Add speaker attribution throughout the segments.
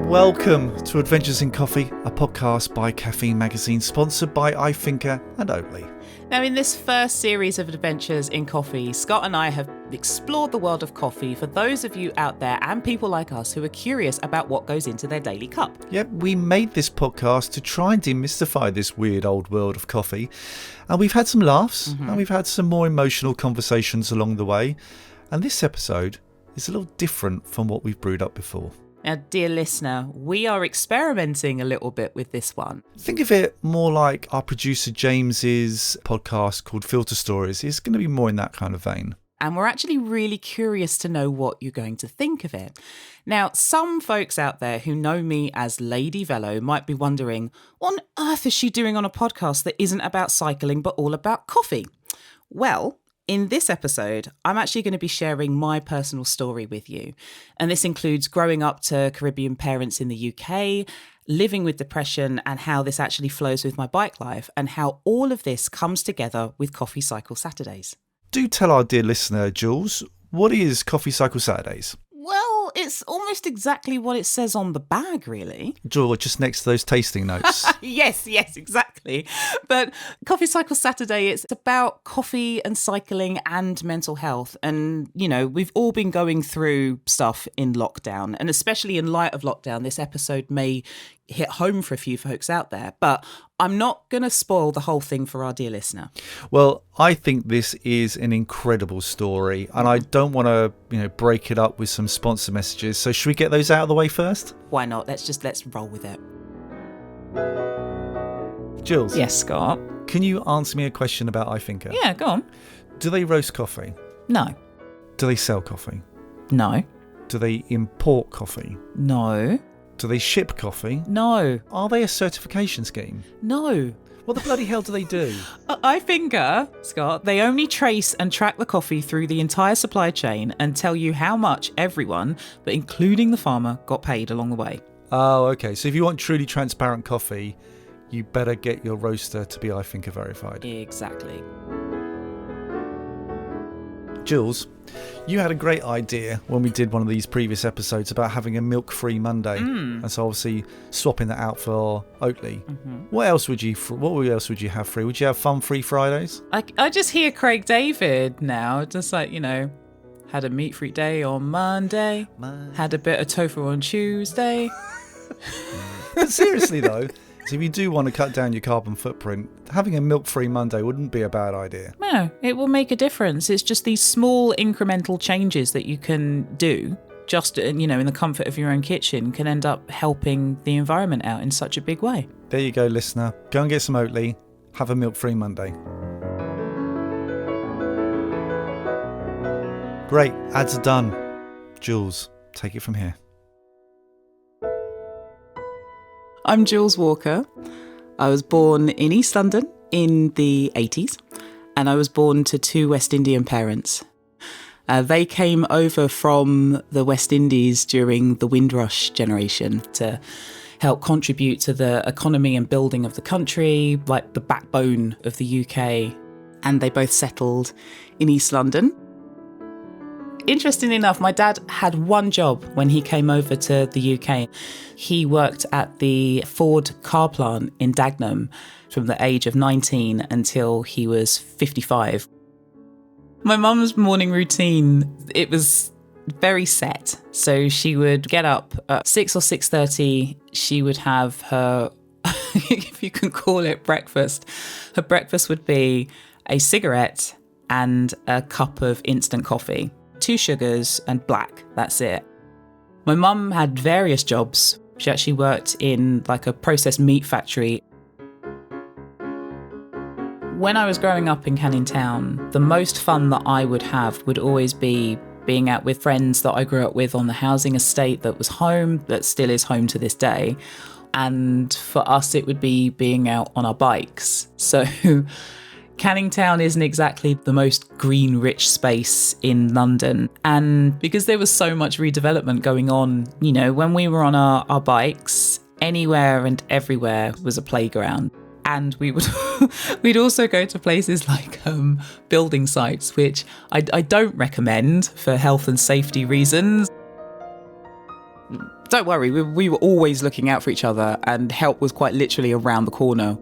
Speaker 1: Welcome to Adventures in Coffee, a podcast by Caffeine Magazine, sponsored by iThinker and Oatly.
Speaker 2: Now, in this first series of Adventures in Coffee, Scott and I have explored the world of coffee for those of you out there and people like us who are curious about what goes into their daily cup.
Speaker 1: Yep, we made this podcast to try and demystify this weird old world of coffee. And we've had some laughs and we've had some more emotional conversations along the way. And this episode is a little different from what we've brewed up before.
Speaker 2: Now, dear listener, we are experimenting a little bit with this one.
Speaker 1: Think of it more like our producer James's podcast called Filter Stories. It's going to be more in that kind of vein.
Speaker 2: And we're actually really curious to know what you're going to think of it. Now, some folks out there who know me as Lady Velo might be wondering, what on earth is she doing on a podcast that isn't about cycling but all about coffee? Well, in this episode, I'm actually going to be sharing my personal story with you. And this includes growing up to Caribbean parents in the UK, living with depression, and how this actually flows with my bike life, and how all of this comes together with Coffee Cycle Saturdays.
Speaker 1: Do tell our dear listener, Jules, what is Coffee Cycle Saturdays?
Speaker 2: Well, it's almost exactly what it says on the bag, really.
Speaker 1: Jules, just next to those tasting notes.
Speaker 2: Yes, exactly. But Coffee Cycle Saturday, it's about coffee and cycling and mental health. And, you know, we've all been going through stuff in lockdown. And especially in light of lockdown, this episode may hit home for a few folks out there. But I'm not going to spoil the whole thing for our dear listener.
Speaker 1: Well, I think this is an incredible story, and I don't want to, break it up with some sponsor messages. So should we get those out of the way first?
Speaker 2: Why not? Let's roll with it.
Speaker 1: Jules.
Speaker 2: Yes, Scott.
Speaker 1: Can you answer me a question about iThinker?
Speaker 2: Yeah, go on.
Speaker 1: Do they roast coffee?
Speaker 2: No.
Speaker 1: Do they sell coffee?
Speaker 2: No.
Speaker 1: Do they import coffee?
Speaker 2: No.
Speaker 1: Do they ship coffee?
Speaker 2: No.
Speaker 1: Are they a certification scheme?
Speaker 2: No.
Speaker 1: What the bloody hell do they do?
Speaker 2: iThinker, Scott, they only trace and track the coffee through the entire supply chain and tell you how much everyone, but including the farmer, got paid along the way.
Speaker 1: Oh, okay. So if you want truly transparent coffee, you better get your roaster to be iThinker verified.
Speaker 2: Exactly.
Speaker 1: Jules, you had a great idea when we did one of these previous episodes about having a milk-free Monday, and so obviously swapping that out for Oatly. What else would you have free? Would you have fun-free Fridays?
Speaker 2: I just hear Craig David now, just like, had a meat-free day on Monday, had a bit of tofu on Tuesday.
Speaker 1: But seriously though, if you do want to cut down your carbon footprint, having a milk-free Monday wouldn't be a bad idea.
Speaker 2: No, it will make a difference. It's just these small incremental changes that you can do just, in the comfort of your own kitchen can end up helping the environment out in such a big way.
Speaker 1: There you go, listener. Go and get some Oatly. Have a milk-free Monday. Great, ads are done. Jules, take it from here.
Speaker 2: I'm Jules Walker. I was born in East London in the 80s, and I was born to two West Indian parents. They came over from the West Indies during the Windrush generation to help contribute to the economy and building of the country, like the backbone of the UK, and they both settled in East London. Interestingly enough, my dad had one job when he came over to the UK. He worked at the Ford car plant in Dagenham from the age of 19 until he was 55. My mum's morning routine, it was very set. So she would get up at 6 or 6:30. She would have her, if you can call it breakfast. Her breakfast would be a cigarette and a cup of instant coffee. 2 sugars and black, that's it. My mum had various jobs. She actually worked in like a processed meat factory. When I was growing up in Canning Town, the most fun that I would have would always be being out with friends that I grew up with on the housing estate that was home, that still is home to this day. And for us, it would be being out on our bikes. So Canning Town isn't exactly the most green, rich space in London. And because there was so much redevelopment going on, when we were on our bikes, anywhere and everywhere was a playground. And we'd also go to places like building sites, which I don't recommend for health and safety reasons. don't worry, we were always looking out for each other, and help was quite literally around the corner.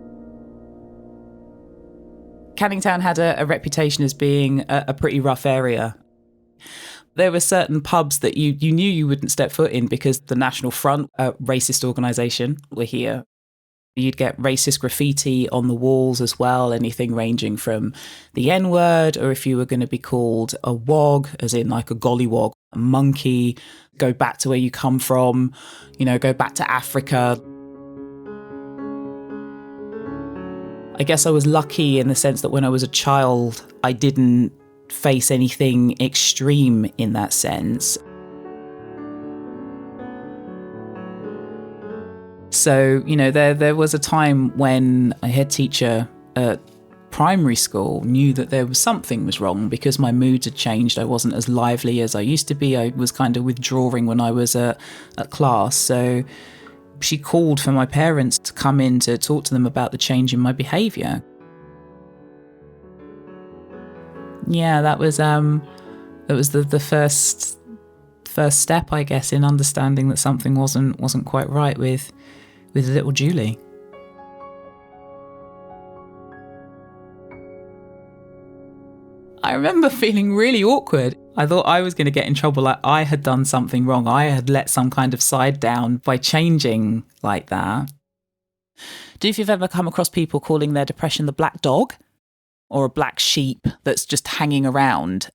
Speaker 2: Canning Town had a reputation as being a pretty rough area. There were certain pubs that you knew you wouldn't step foot in because the National Front, a racist organisation, were here. You'd get racist graffiti on the walls as well, anything ranging from the N-word, or if you were going to be called a wog, as in like a gollywog, a monkey, go back to where you come from, go back to Africa. I guess I was lucky in the sense that when I was a child, I didn't face anything extreme in that sense. So, there was a time when a head teacher at primary school knew that there was something was wrong because my moods had changed. I wasn't as lively as I used to be. I was kind of withdrawing when I was at class. So she called for my parents to come in to talk to them about the change in my behaviour. Yeah, that was the first step, I guess, in understanding that something wasn't quite right with little Julie. I remember feeling really awkward. I thought I was going to get in trouble, like I had done something wrong. I had let some kind of side down by changing like that. Do you know if you've ever come across people calling their depression the black dog or a black sheep that's just hanging around?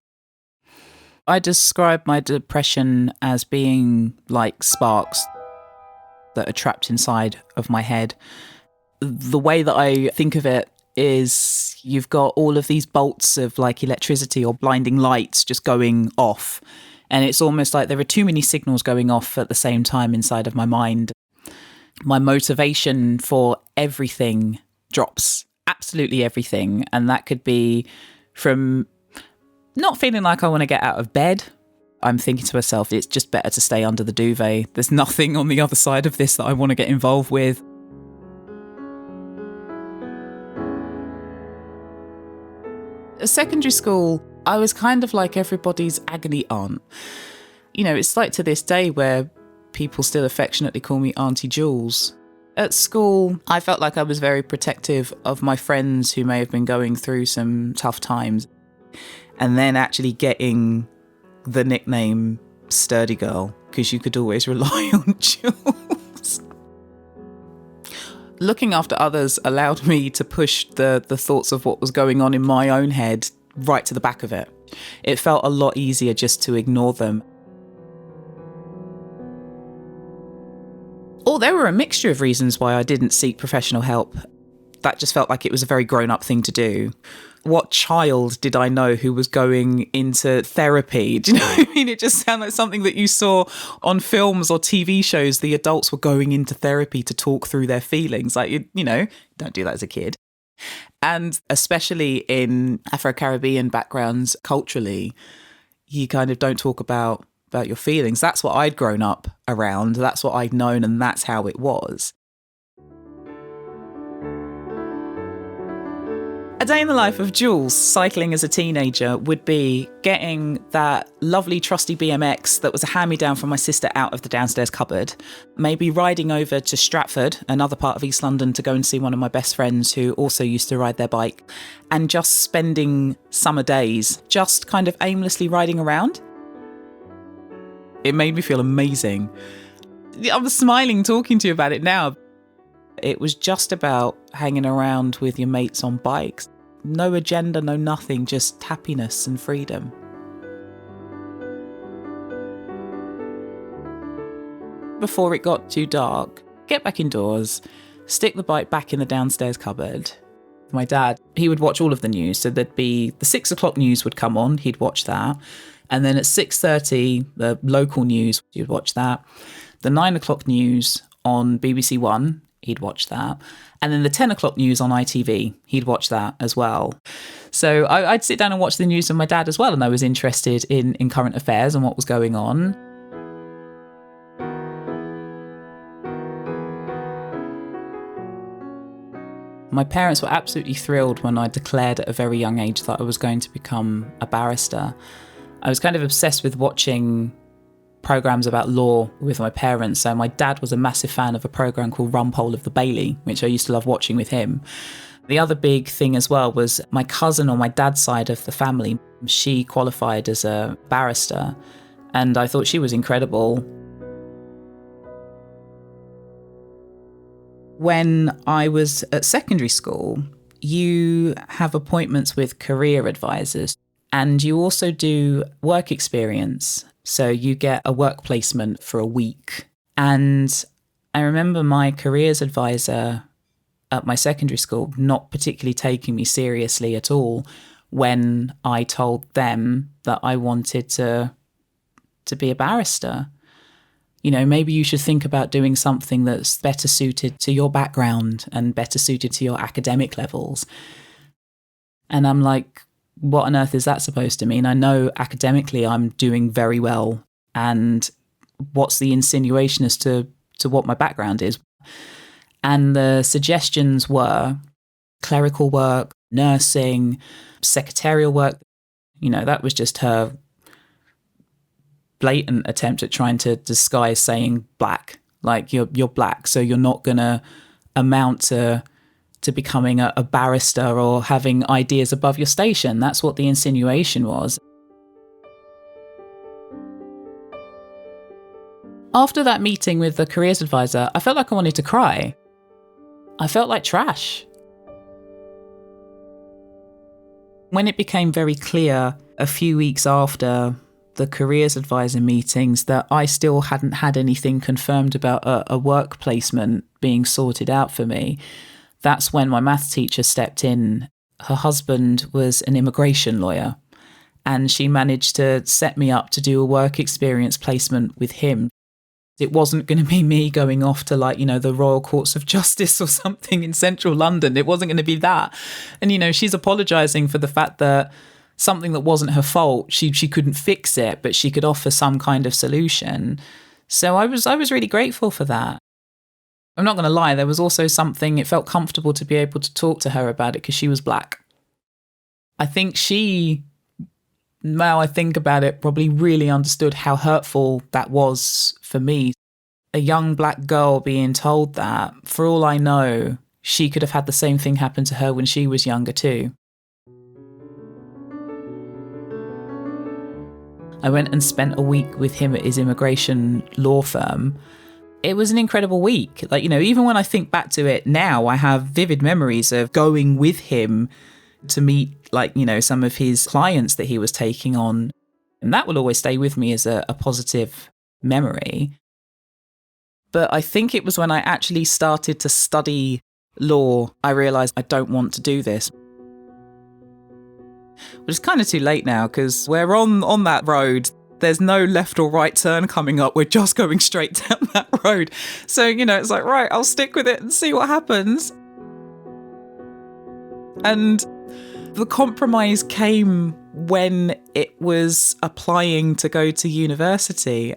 Speaker 2: I describe my depression as being like sparks that are trapped inside of my head. The way that I think of it is you've got all of these bolts of like electricity or blinding lights just going off. And it's almost like there are too many signals going off at the same time inside of my mind. My motivation for everything drops, absolutely everything. And that could be from not feeling like I want to get out of bed. I'm thinking to myself, it's just better to stay under the duvet. There's nothing on the other side of this that I want to get involved with. At secondary school, I was kind of like everybody's agony aunt. It's like to this day where people still affectionately call me Auntie Jools. At school, I felt like I was very protective of my friends who may have been going through some tough times. And then actually getting the nickname Sturdy Girl, because you could always rely on Jools. Looking after others allowed me to push the thoughts of what was going on in my own head right to the back of it. It felt a lot easier just to ignore them. There were a mixture of reasons why I didn't seek professional help. That just felt like it was a very grown-up thing to do. What child did I know who was going into therapy? Do you know what I mean? It just sounded like something that you saw on films or TV shows. The adults were going into therapy to talk through their feelings. Like, don't do that as a kid. And especially in Afro-Caribbean backgrounds, culturally, you kind of don't talk about your feelings. That's what I'd grown up around. That's what I'd known, and that's how it was. A day in the life of Jools, cycling as a teenager, would be getting that lovely trusty BMX that was a hand-me-down from my sister out of the downstairs cupboard, maybe riding over to Stratford, another part of East London, to go and see one of my best friends who also used to ride their bike, and just spending summer days just kind of aimlessly riding around. It made me feel amazing. I'm smiling talking to you about it now. It was just about hanging around with your mates on bikes. No agenda, no nothing, just happiness and freedom. Before it got too dark, get back indoors, stick the bike back in the downstairs cupboard. My dad, he would watch all of the news. So there'd be the 6 o'clock news would come on, he'd watch that. And then at 6:30, the local news, he'd watch that. The 9 o'clock news on BBC One, he'd watch that. And then the 10 o'clock news on ITV, he'd watch that as well. So I'd sit down and watch the news with my dad as well. And I was interested in current affairs and what was going on. My parents were absolutely thrilled when I declared at a very young age that I was going to become a barrister. I was kind of obsessed with watching programs about law with my parents. So my dad was a massive fan of a program called Rumpole of the Bailey, which I used to love watching with him. The other big thing as well was my cousin on my dad's side of the family. She qualified as a barrister, and I thought she was incredible. When I was at secondary school, you have appointments with career advisors, and you also do work experience. So you get a work placement for a week. And I remember my careers advisor at my secondary school not particularly taking me seriously at all when I told them that I wanted to be a barrister. You know, maybe you should think about doing something that's better suited to your background and better suited to your academic levels. And I'm like, what on earth is that supposed to mean? I know academically I'm doing very well. And what's the insinuation as to what my background is? And the suggestions were clerical work, nursing, secretarial work. You know, that was just her blatant attempt at trying to disguise saying black. Like, you're black, so you're not going to amount to becoming a barrister or having ideas above your station. That's what the insinuation was. After that meeting with the careers advisor, I felt like I wanted to cry. I felt like trash. When it became very clear a few weeks after the careers advisor meetings that I still hadn't had anything confirmed about a work placement being sorted out for me, that's when my maths teacher stepped in. Her husband was an immigration lawyer, and she managed to set me up to do a work experience placement with him. It wasn't going to be me going off to, like, you know, the Royal Courts of Justice or something in central London. It wasn't going to be that. And, you know, she's apologising for the fact that something that wasn't her fault, she couldn't fix it, but she could offer some kind of solution. So I was really grateful for that. I'm not going to lie, there was also something, it felt comfortable to be able to talk to her about it because she was black. I think she, now I think about it, probably really understood how hurtful that was for me. A young black girl being told that, for all I know, she could have had the same thing happen to her when she was younger too. I went and spent a week with him at his immigration law firm. It was an incredible week. Like, you know, even when I think back to it now, I have vivid memories of going with him to meet, like, you know, some of his clients that he was taking on. And that will always stay with me as a positive memory. But I think it was when I actually started to study law, I realised I don't want to do this. But it's kind of too late now because we're on that road. There's no left or right turn coming up. We're just going straight down that road. So, you know, it's like, right, I'll stick with it and see what happens. And the compromise came when it was applying to go to university.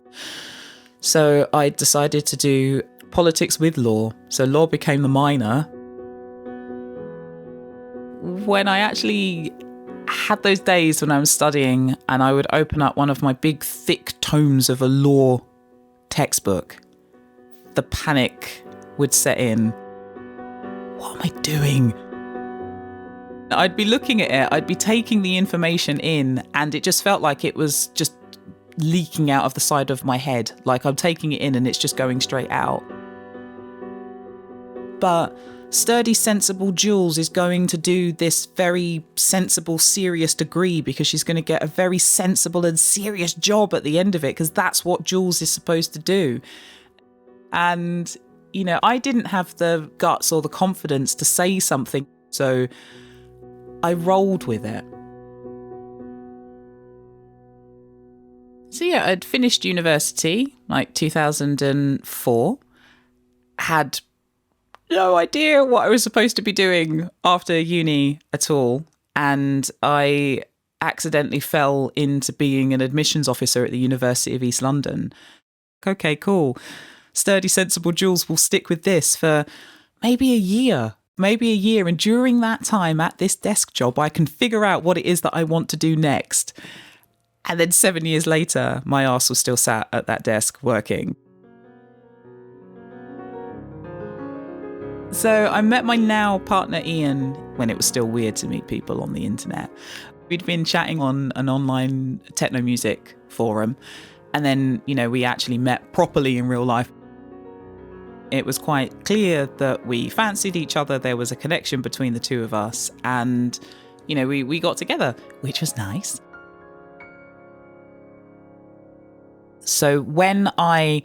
Speaker 2: So I decided to do politics with law. So law became the minor. When I actually had those days when I was studying and I would open up one of my big thick tomes of a law textbook, the panic would set in. What am I doing? I'd be looking at it, I'd be taking the information in, and it just felt like it was just leaking out of the side of my head. Like I'm taking it in and it's just going straight out. But sturdy, sensible Jools is going to do this very sensible, serious degree because she's going to get a very sensible and serious job at the end of it because that's what Jools is supposed to do. And, you know, I didn't have the guts or the confidence to say something, so I rolled with it. So yeah, I'd finished university, like 2004, had no idea what I was supposed to be doing after uni at all. And I accidentally fell into being an admissions officer at the University of East London. Okay, cool. Sturdy, sensible Jools will stick with this for maybe a year. And during that time at this desk job, I can figure out what it is that I want to do next. And then 7 years later, my arse was still sat at that desk working. So I met my now partner Ian when it was still weird to meet people on the internet. We'd been chatting on an online techno music forum, and then, we actually met properly in real life. It was quite clear that we fancied each other. There was a connection between the two of us, and, we got together, which was nice. So when I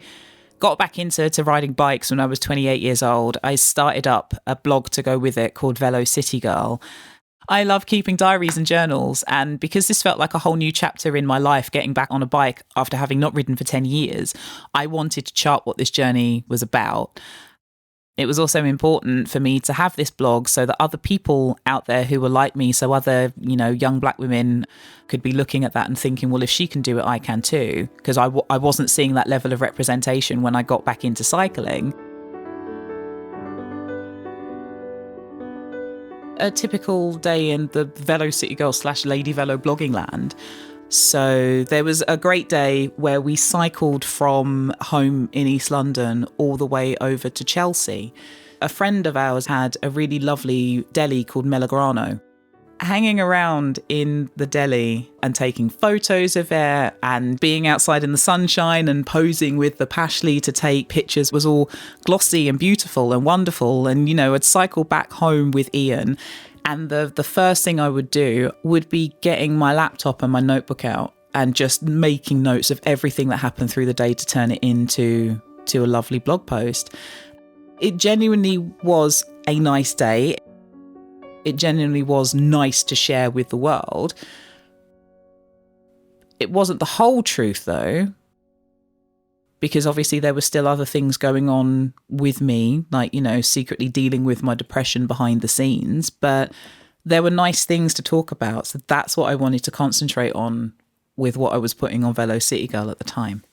Speaker 2: got back into riding bikes when I was 28 years old, I started up a blog to go with it called Velo City Girl. I love keeping diaries and journals, and because this felt like a whole new chapter in my life, getting back on a bike after having not ridden for 10 years, I wanted to chart what this journey was about. It was also important for me to have this blog so that other people out there who were like me, so other, young black women could be looking at that and thinking, well, if she can do it, I can too. Because I wasn't seeing that level of representation when I got back into cycling. A typical day in the Velo City Girl / Lady Velo blogging land. So there was a great day where we cycled from home in East London all the way over to Chelsea. A friend of ours had a really lovely deli called Melagrano. Hanging around in the deli and taking photos of it and being outside in the sunshine and posing with the Pashley to take pictures was all glossy and beautiful and wonderful. And, I'd cycle back home with Ian. And the first thing I would do would be getting my laptop and my notebook out and just making notes of everything that happened through the day to turn it into a lovely blog post. It genuinely was a nice day. It genuinely was nice to share with the world. It wasn't the whole truth, though, because obviously there were still other things going on with me, like, secretly dealing with my depression behind the scenes. But there were nice things to talk about. So that's what I wanted to concentrate on with what I was putting on Velo City Girl at the time.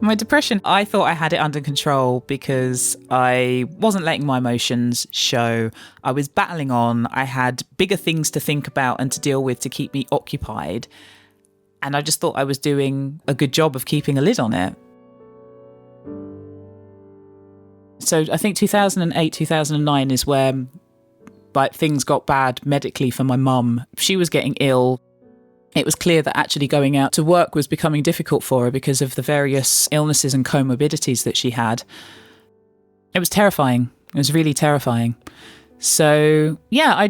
Speaker 2: My depression, I thought I had it under control because I wasn't letting my emotions show. I was battling on. I had bigger things to think about and to deal with to keep me occupied. And I just thought I was doing a good job of keeping a lid on it. So I think 2008, 2009 is where things got bad medically for my mum. She was getting ill. It was clear that actually going out to work was becoming difficult for her because of the various illnesses and comorbidities that she had. It was terrifying. It was really terrifying. So yeah, I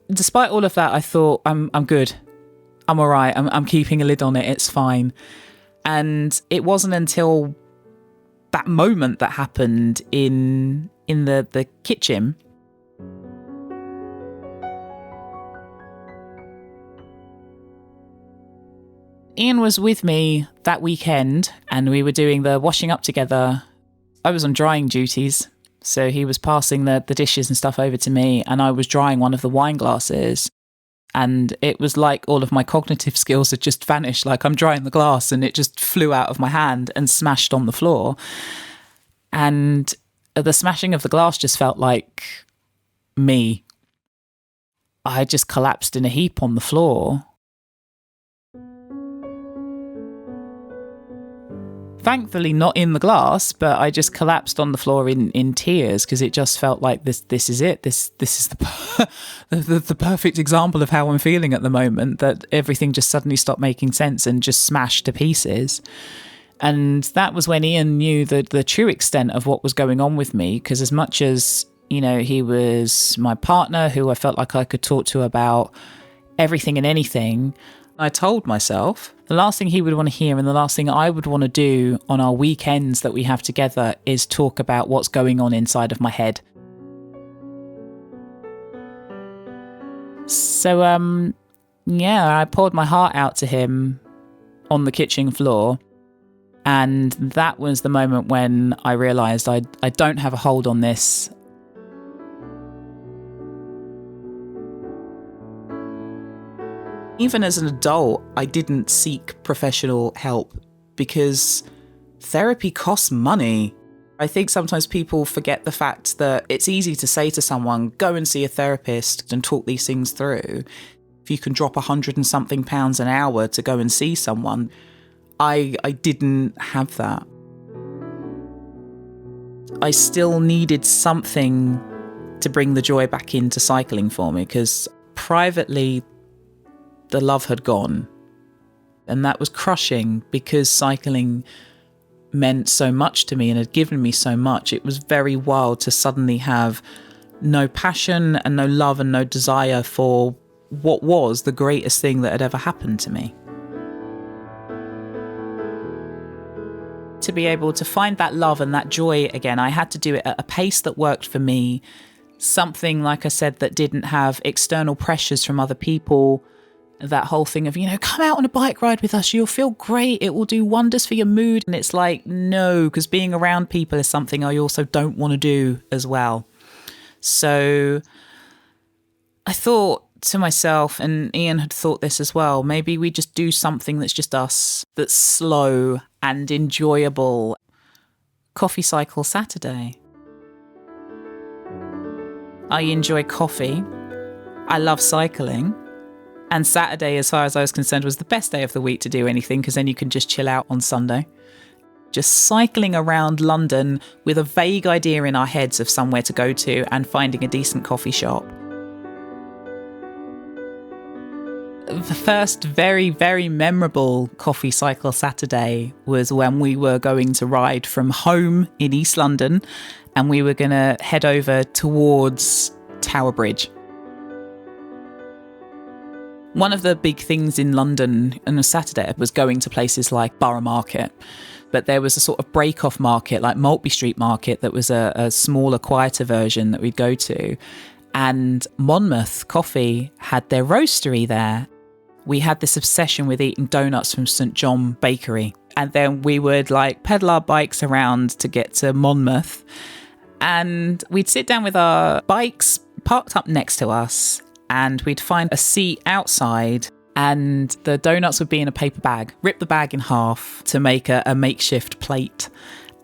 Speaker 2: despite all of that, I thought I'm good. I'm all right. I'm keeping a lid on it. It's fine. And it wasn't until that moment that happened in the kitchen. Ian was with me that weekend and we were doing the washing up together. I was on drying duties, so he was passing the dishes and stuff over to me, and I was drying one of the wine glasses. And it was like all of my cognitive skills had just vanished. Like I'm drying the glass and it just flew out of my hand and smashed on the floor. And the smashing of the glass just felt like me. I just collapsed in a heap on the floor. Thankfully not in the glass, but I just collapsed on the floor in tears because it just felt like this is it. This is the perfect example of how I'm feeling at the moment, that everything just suddenly stopped making sense and just smashed to pieces. And that was when Ian knew the true extent of what was going on with me, because as much as, he was my partner who I felt like I could talk to about everything and anything, I told myself the last thing he would want to hear and the last thing I would want to do on our weekends that we have together is talk about what's going on inside of my head. So, I poured my heart out to him on the kitchen floor. And that was the moment when I realised I don't have a hold on this. Even as an adult, I didn't seek professional help because therapy costs money. I think sometimes people forget the fact that it's easy to say to someone, go and see a therapist and talk these things through. if you can drop 100 and something pounds an hour to go and see someone. I didn't have that. I still needed something to bring the joy back into cycling for me, because privately, the love had gone. And that was crushing, because cycling meant so much to me and had given me so much. It was very wild to suddenly have no passion and no love and no desire for what was the greatest thing that had ever happened to me. To be able to find that love and that joy again, I had to do it at a pace that worked for me. Something, like I said, that didn't have external pressures from other people. That whole thing of, come out on a bike ride with us, you'll feel great, it will do wonders for your mood. And it's like, no, because being around people is something I also don't want to do as well. So I thought to myself, and Ian had thought this as well, maybe we just do something that's just us, that's slow and enjoyable. Coffee Cycle Saturday. I enjoy coffee. I love cycling. And Saturday, as far as I was concerned, was the best day of the week to do anything, because then you can just chill out on Sunday. Just cycling around London with a vague idea in our heads of somewhere to go to and finding a decent coffee shop. The first very, very memorable Coffee Cycle Saturday was when we were going to ride from home in East London, and we were going to head over towards Tower Bridge. One of the big things in London on a Saturday was going to places like Borough Market. But there was a sort of break-off market, like Maltby Street Market, that was a smaller, quieter version that we'd go to. And Monmouth Coffee had their roastery there. We had this obsession with eating donuts from St John Bakery. And then we would pedal our bikes around to get to Monmouth. And we'd sit down with our bikes parked up next to us, and we'd find a seat outside, and the donuts would be in a paper bag, rip the bag in half to make a makeshift plate.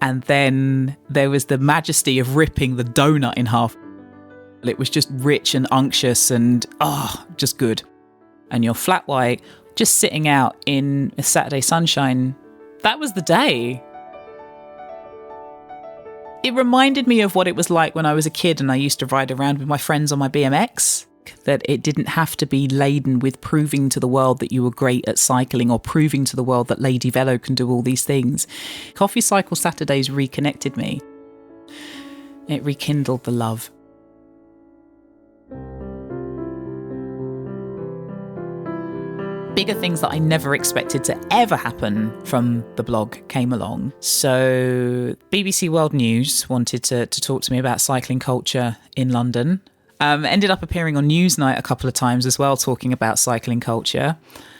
Speaker 2: And then there was the majesty of ripping the donut in half. It was just rich and unctuous and, just good. And your flat white just sitting out in a Saturday sunshine, that was the day. It reminded me of what it was like when I was a kid and I used to ride around with my friends on my BMX. That it didn't have to be laden with proving to the world that you were great at cycling, or proving to the world that Lady Velo can do all these things. Coffee Cycle Saturdays reconnected me. It rekindled the love. Bigger things that I never expected to ever happen from the blog came along. So BBC World News wanted to talk to me about cycling culture in London. Ended up appearing on Newsnight a couple of times as well, talking about cycling culture.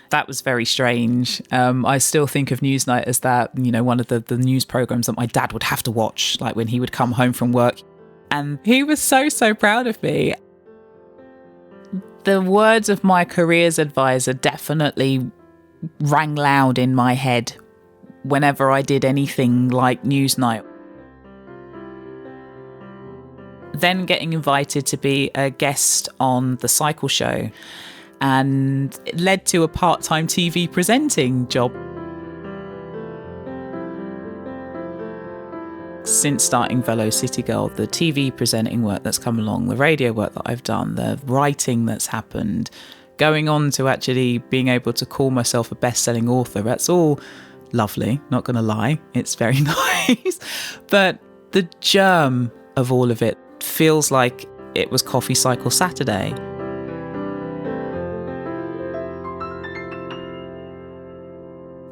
Speaker 2: That was very strange. I still think of Newsnight as that, one of the news programs that my dad would have to watch, like when he would come home from work. And he was so, so proud of me. The words of my careers advisor definitely rang loud in my head whenever I did anything like Newsnight. Then getting invited to be a guest on the cycle show, and it led to a part-time TV presenting job. Since starting Velo City Girl, the TV presenting work that's come along, the radio work that I've done, the writing that's happened, going on to actually being able to call myself a best-selling author, that's all lovely, not going to lie, it's very nice. But the germ of all of it feels like it was Coffee Cycle Saturday.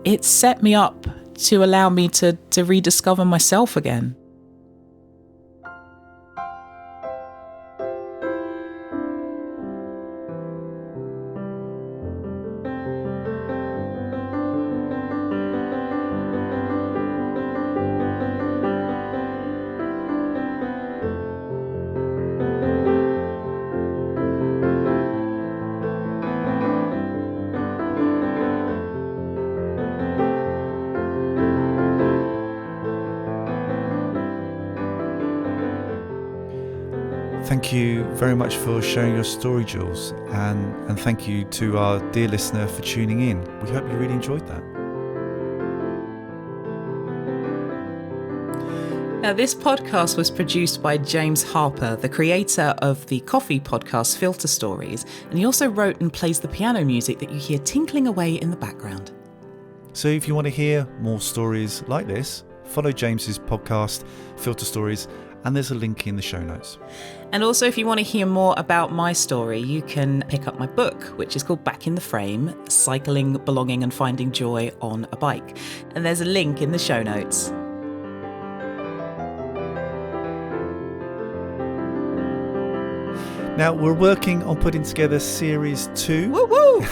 Speaker 2: It set me up to allow me to rediscover myself again.
Speaker 1: Thank you very much for sharing your story, Jools, and thank you to our dear listener for tuning in. We hope you really enjoyed that.
Speaker 2: Now, this podcast was produced by James Harper, the creator of the coffee podcast Filter Stories, and he also wrote and plays the piano music that you hear tinkling away in the background.
Speaker 1: So if you want to hear more stories like this, follow James's podcast, Filter Stories, and there's a link in the show notes.
Speaker 2: And also, if you want to hear more about my story, you can pick up my book, which is called Back in the Frame, Cycling, Belonging and Finding Joy on a Bike. And there's a link in the show notes.
Speaker 1: Now, we're working on putting together Series 2.
Speaker 2: Woo woo!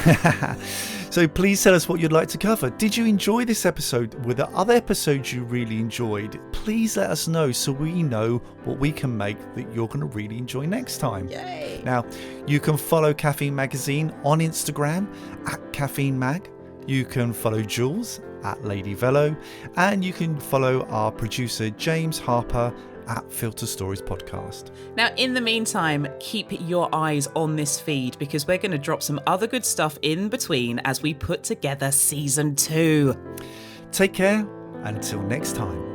Speaker 1: So please tell us what you'd like to cover. Did you enjoy this episode? Were there other episodes you really enjoyed? Please let us know so we know what we can make that you're going to really enjoy next time.
Speaker 2: Yay!
Speaker 1: Now, you can follow Caffeine Magazine on Instagram at Caffeine Mag. You can follow Jools at Lady Velo. And you can follow our producer James Harper at Filter Stories Podcast.
Speaker 2: Now, in the meantime, keep your eyes on this feed because we're going to drop some other good stuff in between as we put together Season 2.
Speaker 1: Take care. Until next time.